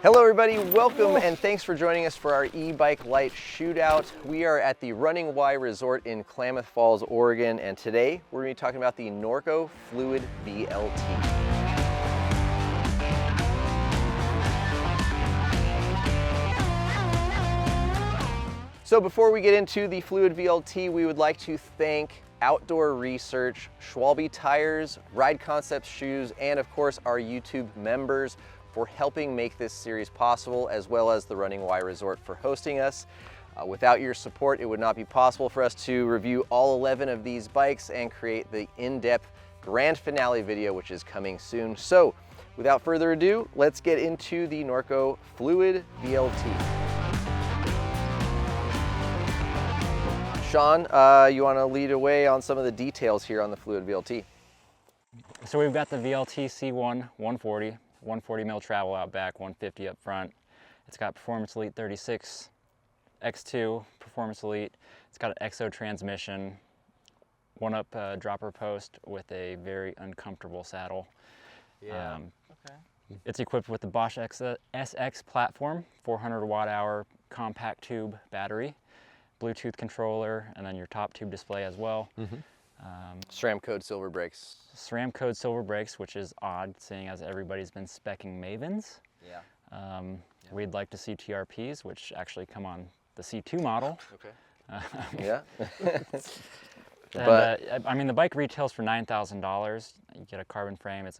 Hello everybody, welcome and thanks for joining us for our e-bike Lite shootout. We are at the Running Y Resort in Klamath Falls, Oregon, and today we're going to be talking about the Norco Fluid VLT. So before we get into the Fluid VLT, we would like to thank Outdoor Research, Schwalbe Tires, Ride Concepts Shoes, and of course our YouTube members for helping make this series possible, as well as the Running Y Resort for hosting us. Without your support, it would not be possible for us to review all 11 of these bikes and create the in-depth grand finale video, which is coming soon. So without further ado, let's get into the Norco Fluid VLT. Sean, you want to lead away on some of the details here on the Fluid VLT? So we've got the VLT C1 140 mil travel out back, 150 up front. It's got Performance Elite 36, X2 Performance Elite. It's got an XO transmission, one up dropper post with a very uncomfortable saddle. Yeah. Okay. It's equipped with the Bosch SX platform, 400 watt hour compact tube battery, Bluetooth controller, and then your top tube display as well. Mm-hmm. SRAM code silver brakes. SRAM code silver brakes, which is odd, seeing as everybody's been speccing Mavens. Yeah. We'd like to see TRPs, which actually come on the C2 model. Okay. Yeah. But I mean, the bike retails for $9,000. You get a carbon frame. It's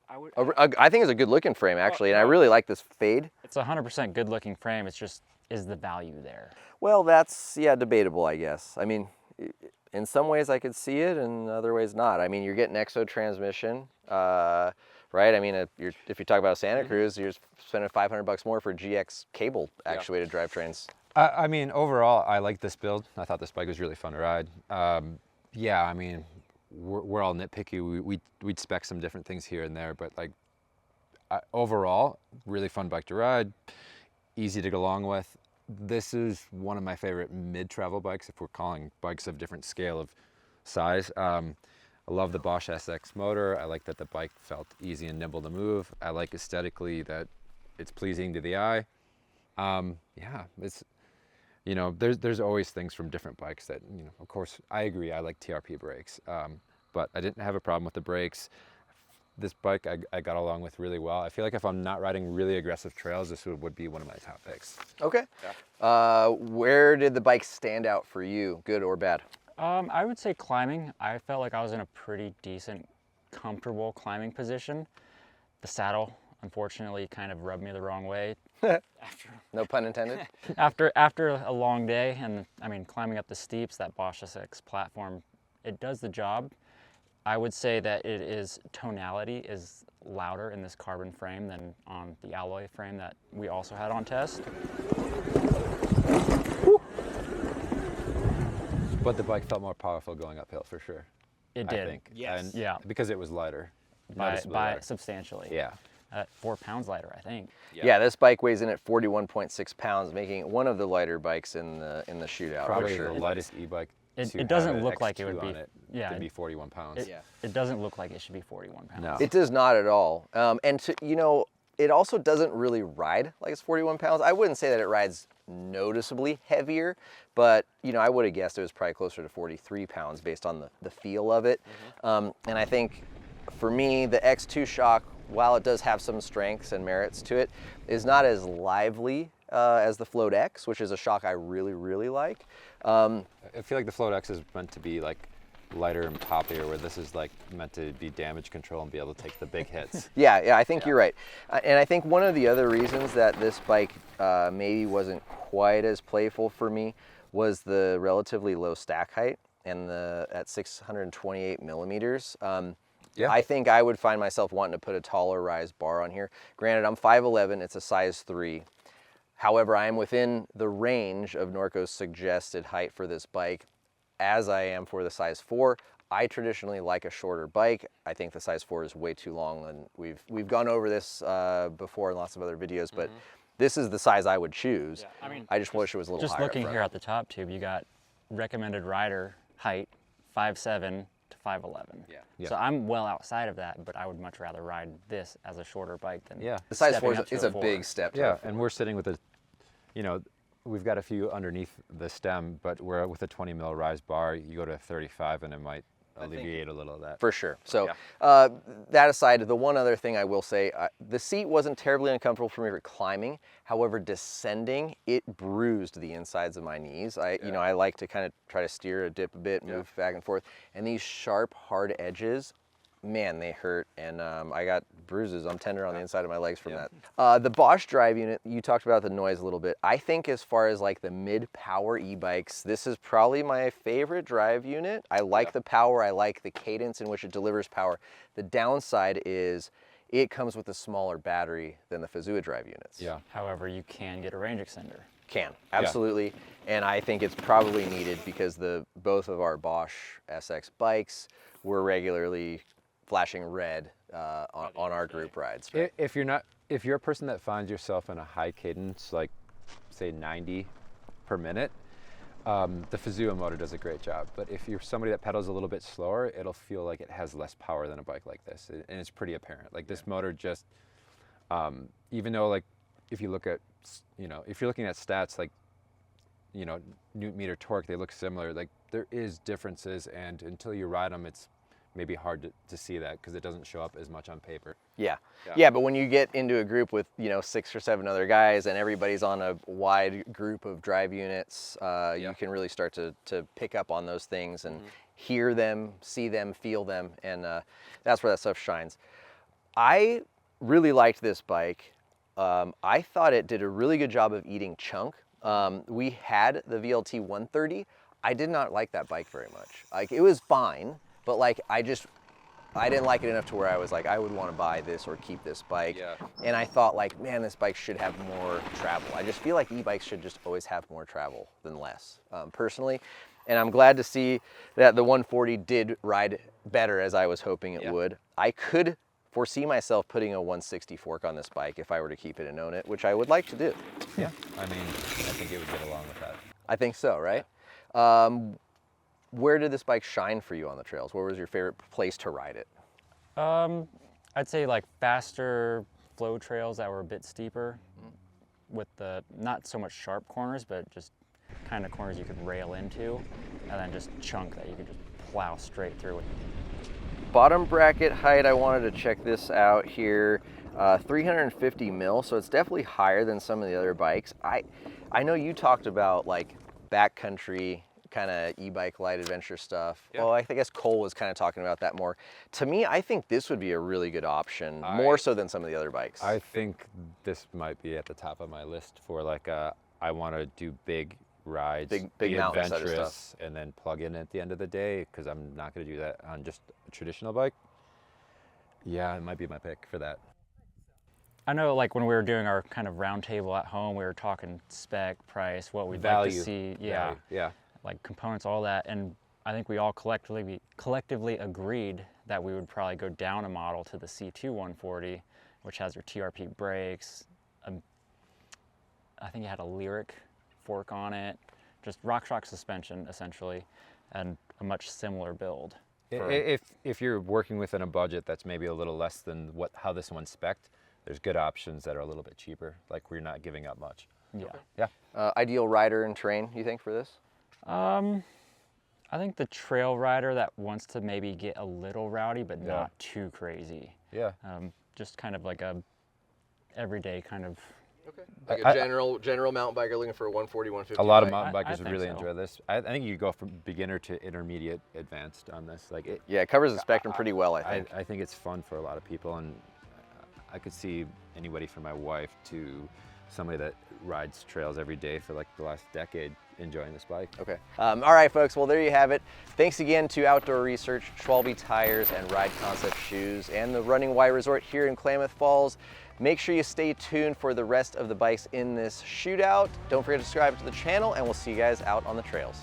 I think it's a good looking frame actually, and I really like this fade. It's a 100% good looking frame. It's just, is the value there? Well, that's, yeah, debatable, I guess. I mean, in some ways I could see it, and other ways not. I mean, you're getting XO transmission, right? I mean, if you talk about a Santa Cruz, you're spending $500 more for GX cable actuated drivetrains. I mean, overall, I like this build. I thought this bike was really fun to ride. Yeah, I mean, we're all nitpicky. We'd spec some different things here and there, but like overall, really fun bike to ride, easy to go along with. This is one of my favorite mid-travel bikes, if we're calling bikes of different scale of size. I love the Bosch SX motor. I like that the bike felt easy and nimble to move. I like aesthetically that it's pleasing to the eye. Yeah, it's, you know, there's always things from different bikes that, you know, of course, I agree, I like TRP brakes, but I didn't have a problem with the brakes. This bike I got along with really well. I feel like if I'm not riding really aggressive trails, this would be one of my top picks. Okay. Yeah. Where did the bike stand out for you, good or bad? I would say climbing. I felt like I was in a pretty decent, comfortable climbing position. The saddle, unfortunately, kind of rubbed me the wrong way. No pun intended. After a long day, and I mean, climbing up the steeps, that Bosch SX platform, it does the job. I would say that tonality is louder in this carbon frame than on the alloy frame that we also had on test. But the bike felt more powerful going uphill for sure. It did. I think. Yes. And yeah. Because it was lighter. By substantially. Yeah. 4 pounds lighter, I think. Yeah, this bike weighs in at 41.6 pounds, making it one of the lighter bikes in the shootout. Probably for sure. the lightest e-bike. It doesn't look like it would be. Yeah, it'd be 41 pounds. It doesn't look like it should be 41 pounds. No. It does not at all. And you know, it also doesn't really ride like it's 41 pounds. I wouldn't say that it rides noticeably heavier, but you know, I would have guessed it was probably closer to 43 pounds based on the feel of it. And I think for me, the X2 shock, while it does have some strengths and merits to it, is not as lively as the Float X, which is a shock I really, really like. I feel like the Float X is meant to be like lighter and poppier, where this is like meant to be damage control and be able to take the big hits. Yeah, I think you're right. And I think one of the other reasons that this bike maybe wasn't quite as playful for me was the relatively low stack height and at 628 millimeters. Yeah. I think I would find myself wanting to put a taller rise bar on here. Granted, I'm 5'11", it's a size 3. However, I am within the range of Norco's suggested height for this bike, as I am for the size 4. I traditionally like a shorter bike. I think the size 4 is way too long, and we've gone over this before in lots of other videos, but this is the size I would choose. Yeah, I mean, I just wish it was a little higher. Just looking here at the top tube, you got recommended rider height 5'7" to 5'11". Yeah. So I'm well outside of that, but I would much rather ride this as a shorter bike than The size stepping 4 up to is a 4. big step. To Yeah, and we're sitting with a, you know, we've got a few underneath the stem, but we're with a 20 mil rise bar. You go to 35 and it might alleviate a little of that. For sure. So that aside, the one other thing I will say, the seat wasn't terribly uncomfortable for me for climbing. However, descending, it bruised the insides of my knees. You know, I like to kind of try to steer, dip a bit, move back and forth. And these sharp, hard edges, man, they hurt. And I got bruises. I'm tender on the inside of my legs from that. The Bosch drive unit, you talked about the noise a little bit. I think as far as like the mid-power e-bikes, this is probably my favorite drive unit. I like the power. I like the cadence in which it delivers power. The downside is it comes with a smaller battery than the Fazua drive units. Yeah. However, you can get a range extender. Can, absolutely. And I think it's probably needed because both of our Bosch SX bikes were regularly flashing red on our group rides. Right? If you're a person that finds yourself in a high cadence, like say 90 per minute, the Fazua motor does a great job. But if you're somebody that pedals a little bit slower, it'll feel like it has less power than a bike like this. And it's pretty apparent. Like this motor just, even though like, if you look at, you know, if you're looking at stats like, you know, Newton meter torque, they look similar. Like there is differences, and until you ride them, it's maybe hard to see that because it doesn't show up as much on paper. Yeah, but when you get into a group with, you know, 6 or 7 other guys and everybody's on a wide group of drive units, you can really start to pick up on those things and hear them, see them, feel them, and that's where that stuff shines. I really liked this bike. I thought it did a really good job of eating chunk. We had the VLT 130. I did not like that bike very much. Like it was fine, but like I didn't like it enough to where I was like, I would want to buy this or keep this bike. And I thought like, man, this bike should have more travel. I just feel like e-bikes should just always have more travel than less, personally. And I'm glad to see that the 140 did ride better as I was hoping it would. I could foresee myself putting a 160 fork on this bike if I were to keep it and own it, which I would like to do. Yeah, I mean, I think it would get along with that. I think so, right? Where did this bike shine for you on the trails? Where was your favorite place to ride it? I'd say like faster flow trails that were a bit steeper with the, not so much sharp corners, but just kind of corners you could rail into, and then just chunk that you could just plow straight through. Bottom bracket height, I wanted to check this out here. 350 mil, so it's definitely higher than some of the other bikes. I know you talked about like backcountry kind of e-bike light adventure stuff. Well, I guess Cole was kind of talking about that more. To me, I think this would be a really good option, more so than some of the other bikes. I think this might be at the top of my list for like I want to do big rides, big mountain side of adventurous, stuff, and then plug in at the end of the day, because I'm not going to do that on just a traditional bike. Yeah, it might be my pick for that. I know like when we were doing our kind of round table at home, we were talking spec, price, what we'd like to see. Value. Like components, all that. And I think we all collectively agreed that we would probably go down a model to the C2 140, which has your TRP brakes. I think it had a Lyric fork on it, just RockShox suspension essentially, and a much similar build. If you're working within a budget that's maybe a little less than how this one's spec'd, there's good options that are a little bit cheaper, like we're not giving up much. Yeah. Ideal rider and terrain, you think, for this? I think the trail rider that wants to maybe get a little rowdy, but not too crazy. Yeah. Just kind of like a everyday kind of. Okay. Like a general mountain biker looking for a 140, 150. A lot of mountain bikers would think really so. enjoy this. I think you go from beginner to intermediate advanced on this. Like it covers the spectrum pretty well, I think. I think it's fun for a lot of people, and I could see anybody from my wife to somebody that rides trails every day for like the last decade enjoying this bike. Okay. All right, folks. Well, there you have it. Thanks again to Outdoor Research, Schwalbe Tires, and Ride Concept Shoes, and the Running Y Resort here in Klamath Falls. Make sure you stay tuned for the rest of the bikes in this shootout. Don't forget to subscribe to the channel, and we'll see you guys out on the trails.